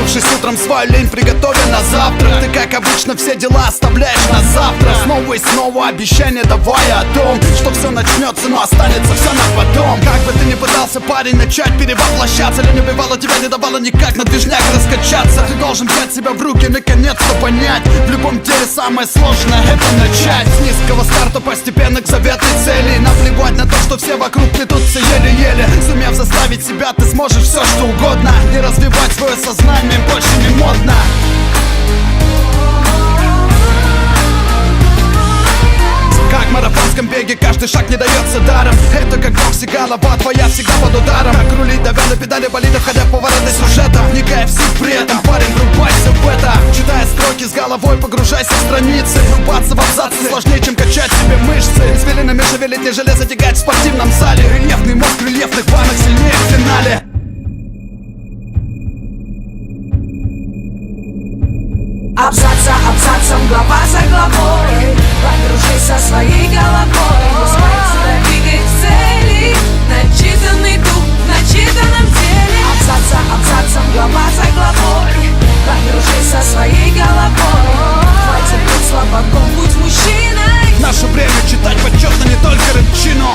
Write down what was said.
Проснувшись утром, свою лень приготовя на завтра. Ты, как обычно, все дела оставляешь на завтра. Снова и снова обещания давая о том, что все начнется, но останется все на потом. Как бы ты ни пытался, парень, начать перевоплощаться, лень убивала тебя, не давала никак на движняк раскачаться. Ты должен взять себя в руки, наконец-то понять: в любом деле самое сложное — это начать. С низкого старта постепенно к заветной цели. Наплевать на то, что все вокруг плетутся еле-еле. Сумев заставить себя, ты сможешь все что угодно. И развивать свое сознание больше не модно. Как в марафонском беге каждый шаг не дается даром. Это как боксе, голова твоя всегда под ударом. Как рулить, давя на педали болида, входя в повороты сюжета. Не кайф при этом, парень, врубайся в это. Читая строки с головой, погружайся в страницы. Врубаться в абзацы сложнее, чем качать себе мышцы. Извилинами шевелить, не железо тягать в спортивном зале. Рельефный мозг в рельефных ваннах сильнее в финале. Абзац за абзацем, глава за главой, погружись со своей головой. Пускай тебя двигает к цели, начитанный дух в начитанном теле. Абзац за абзацем, глава за главой, погружись со своей головой. Хватит быть слабаком, будь мужчиной. Наше время читать почетно не только рыбчину.